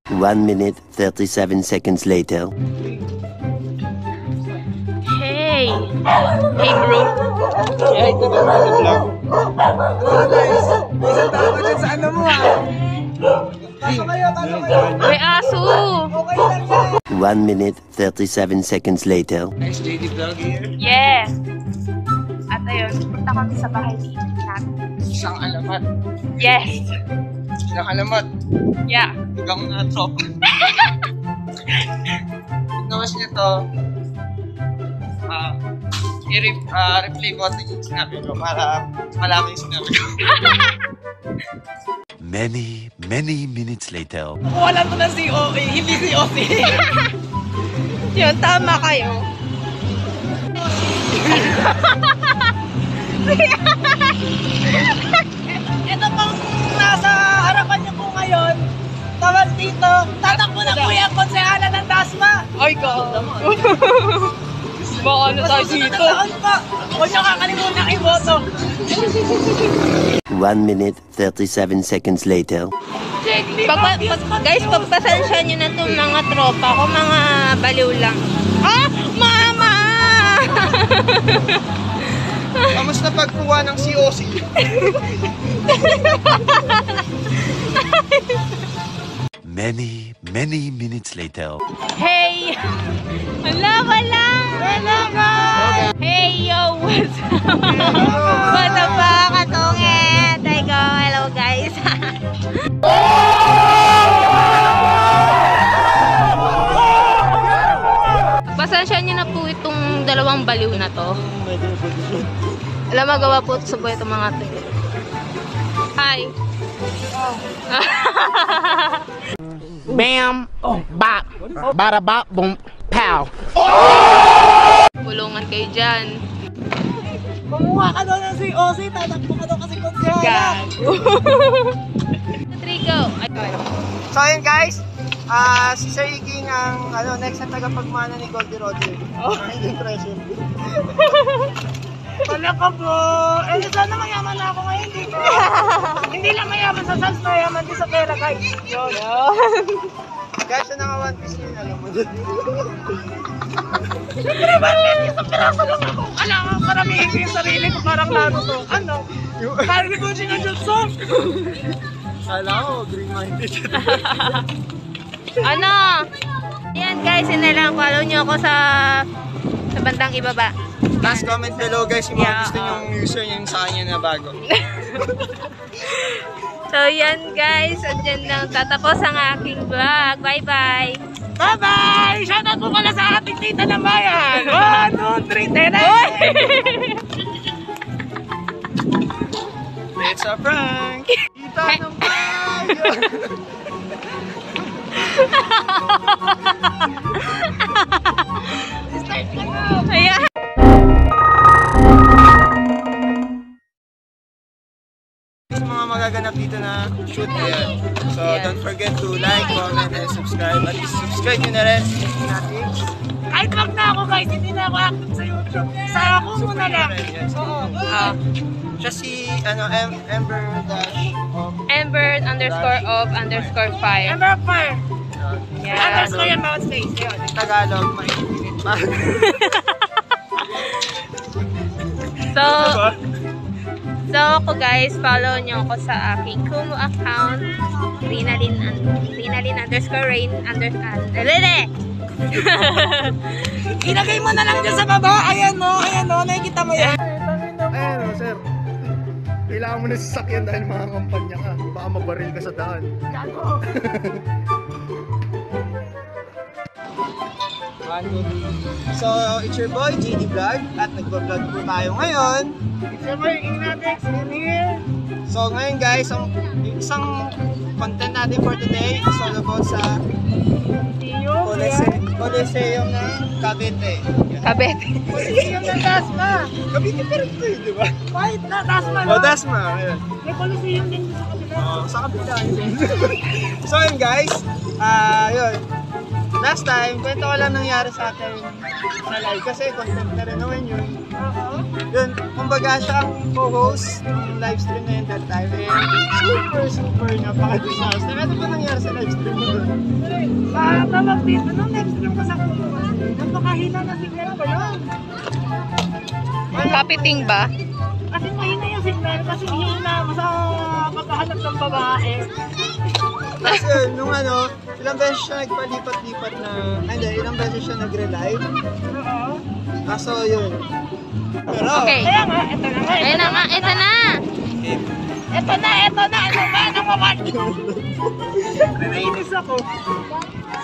1 minute, 37 seconds later. Hey! Hey, bro. Hey, ito na sa vlog. Guys, isang tao ka dyan sa ano mo ha. Pasok kayo, pasok kayo. May aso! Okay lang yan. 1 minute, 37 seconds later. Nice JD vlog here. Yes! At ayun, punta kami sa bahay ni natin. Isang alamat. Yes! Isang alamat. Yeah. Hanggang na trop. Nawas niyo to. I-replay ko ito yung sinabi ko para malaman yung sinabi ko. Many minutes later. Wala mo na si OA, hindi si OC. Yun, tama kayo. Ito pang nasa harapan niyo po ngayon. Tawag dito, tatakbo na po yung konsehala ng Dasma. Ay, ka. Baka ano tayo dito? Taon po, huwag niyo kakalimutan i-boto. 1 minute, 37 seconds later. Guys, pagpasensya nyo na itong mga tropa ko, mga baliw lang. Ah! Mama! Kamusta pagkuha ng COC? Many minutes later. Hey! Wala! Hey, yo! What's up? What the fuck? Katungit! I go, hello guys! Pasensya nyo na po itong dalawang baliw na to. Alam, magawa po sa buhay itong mga to. Hi! Bam! Bop! Bada bop! Boom! Pow! Bulungan kayo dyan. Kumuha ka doon ng COC, tatakbo ka doon kasi konsehala. Gago! 3, go! So ayun guys, si Sir Iging ang next na tagapagmana ni Goldie Roger. Ang impression. Wala ka po. Sana mayaman na ako ngayon dito. Hindi lang mayaman sa sans, mayaman din sa pera guys. Yun. Guys, yun ang One Piece yun, alam mo. Siyempre ba, isang piraso lang ako. Alam nga, paramihin ko yung sarili ko, parang Naruto. Ano? Parang ko sinajutsu. Kala ko, green-minded. Ano? Ayan guys, yun na lang. Follow nyo ako sa bandang ibaba. Last comment below guys, yung mga gusto yung username sa kanya na bago. So yan guys, andyan lang tatapos ang aking vlog. Bye-bye! Bye-bye! Shoutout po pala sa ating tita ng bayan! 1, 2, 3, tere! It's a prank! Tita ng bayan! Start ka na! Ayan! Sa mga magaganap dito na shoot yan. So don't forget to like, comment, and subscribe. At least subscribe nyo na rin natin. Kahit wag na ako guys, hindi na ako active sa YouTube. Sa ako muna lang. Oo. Siya si Ember dash of Ember_of_fire. Ember of Fire. Yeah. Underscore yan bawat space. Yun. In Tagalog, maintinit pa. So ako guys, follow nyo ako sa aking Kumu account, Rinalyn_rain_. Ilagay mo na lang dyan sa baba. Ayan no, nakikita mo yan. Ayan o, sir. Kailangan mo na sasakyan dahil mga kampanya ka. Baka mabaril ka sa daan. Gago! So, it's your boy, JD Vlog. At nagbablog po tayo ngayon. It's your boy, Ignatex, in here. So, ngayon guys, ang isang content natin for today is all about sa Coliseum ng Cavite. Cavite. Coliseum ng Dasma. Cavite pero ito yun, di ba? Kahit na Dasma. O, Dasma. May Coliseum din sa kabila. Sa kabila. So, yun guys. Yun. last time, kwento ko lang nangyari sa atin sa live kasi content na rin naman yun. Yun, kumbaga siya ang co-host ng live stream na yun that time. And super napaka-disaster. Ano ba nangyari sa live stream mo doon? Tawag dito, nung live stream ko sa kuko kasi, napakahina na signal ko yun. Kapiting ba? Kasi mahina yung signal, kasi hina mo sa pagkahanap ng babae. Tapos yun, nung ano, ilang beses siya nagpalipat-lipat na, hindi, ilang beses siya nag-relive. Oo. Kaso yun. Pero, Okay. Kaya nga, ito na nga. Ayun na nga, ito na. Ito na, ano ba? Ano naman? Naiinis ako.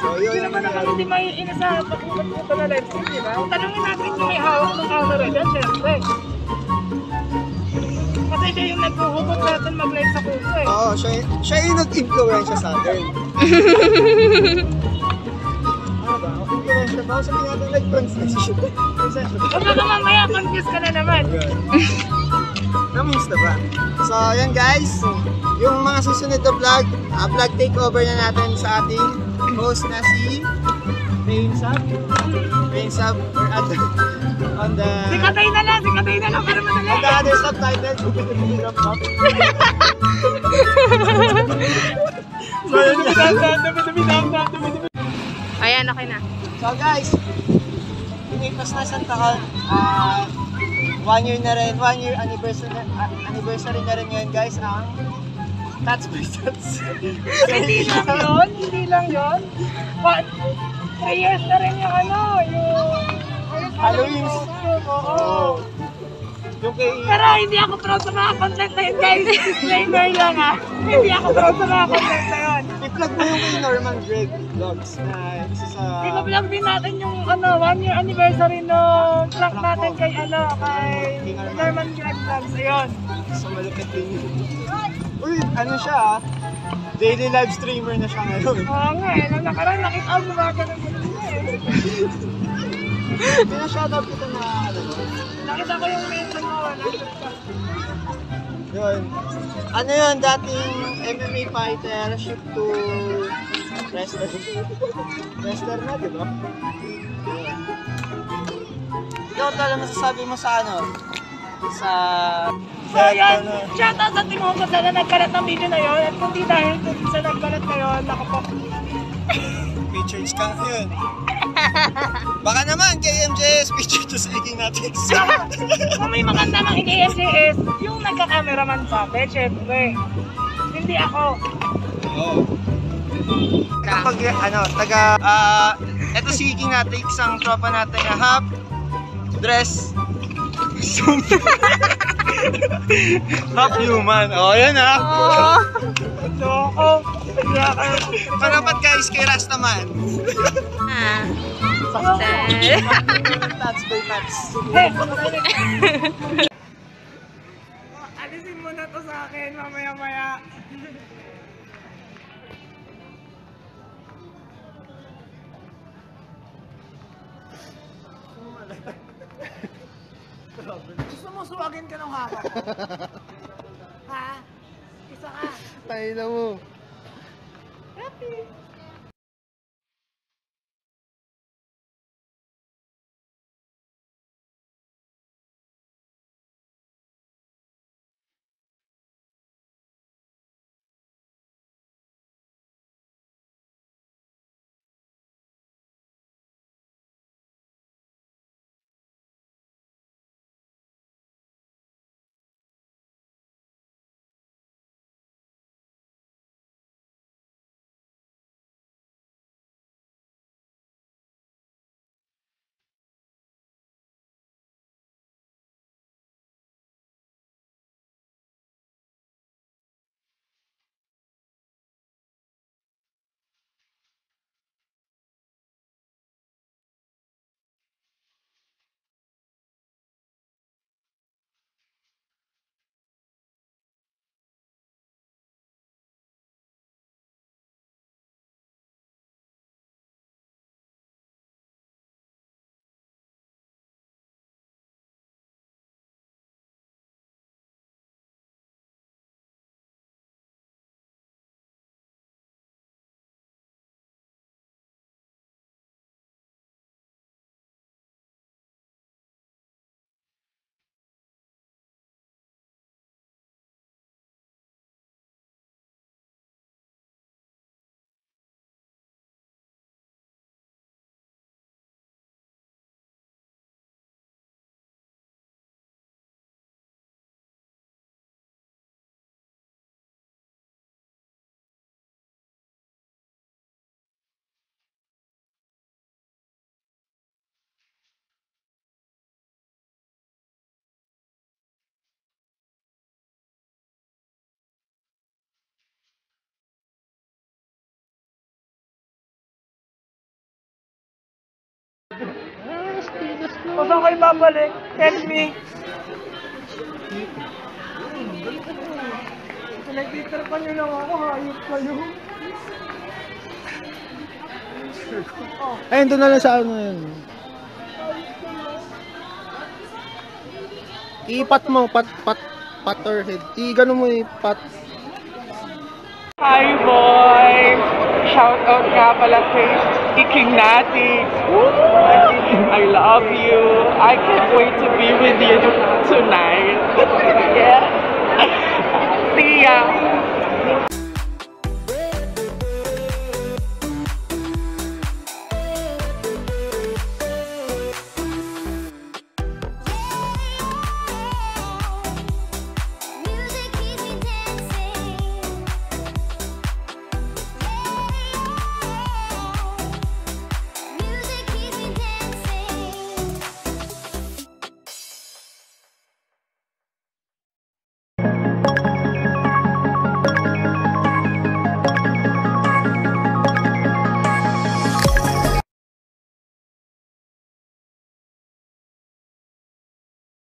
so yun Hindi yung naman ako nangyari. hindi maiinis sa pagkukulit na live stream, di ba? Tanungin natin yung may hawak ng camera dyan, syempre. Kasi siya yung naghuhugot natin mag-live sa kuko eh. Oo, siya yung nag-influensya sa atin. Ano ba? Influensya ba? Sabi natin nag-concession. Huwag ka mamaya, confused ka na naman. Namusta ba? So, yan guys. Yung mga susunod na vlog, vlog takeover na natin sa ating host na si Rain Sab. We're on the Sikatay na lang para madali. on the other subtitle. So, yun guys. Ayan, okay na. So guys, lumipas na Santa Cal. 1 year na rin, 1 year anniversary na rin ngayon guys ang Tats by Tats. Hindi lang yun. 3 years na rin yung ano, yung Halloween. Oo. Yung kay... Pero hindi ako proud sa mga content na yun, guys. Disclaimer lang ah. Hindi ako proud sa mga content na yun. I-plug mo yung kay Norman Greg Vlogs na isa sa... I-vlog din natin yung 1 year anniversary no vlog natin kay kay Norman Greg Vlogs. Ayun. Sa malupit din yun. Uy, ano siya daily live streamer na siya ngayon. Oo nga eh. Nung nakaraan nakita ko gumagano mo eh. Pina-shoutout kita na ano. Nakita ko yung mention mo. Yun. Ano yun, dating MMA fighter, shift to wrestler. Wrestler na, di ba? Yun. Ikaw talaga masasabi mo sa ano? Sa... So yan, shoutout sa Team Hugot na nagkalat ng video na yun. At kundi dahil sa nagkalat na yun, Featured ka yun. Baka naman kay MJS featured to sa Iginatics. Kung may maganda mang ini-MJS, yung nagka-cameraman sa akin, syempre. Hindi ako. Oo. Kapag eto si Iginatics, ang tropa natin na half dress. Half human. Oh, yan ha. So ako, Parapat guys kay Rastaman. Ah. Tats by tats. alisin mo na to sa akin mamaya-maya. Gusto mo suwagin ka ng hawak? Ha? Isa ka. Tayo na mo. Happy. O saan kayo babalik? Tell me. Nagtitripan nyo lang ako, hayop kayo. Ayun, doon na lang sa ano yun. Ipat mo, patterhead. I-gano mo ipat. Hi boys! Shout out nga pala kay King Natix. I love you. I can't wait to be with you tonight. Yeah. See ya.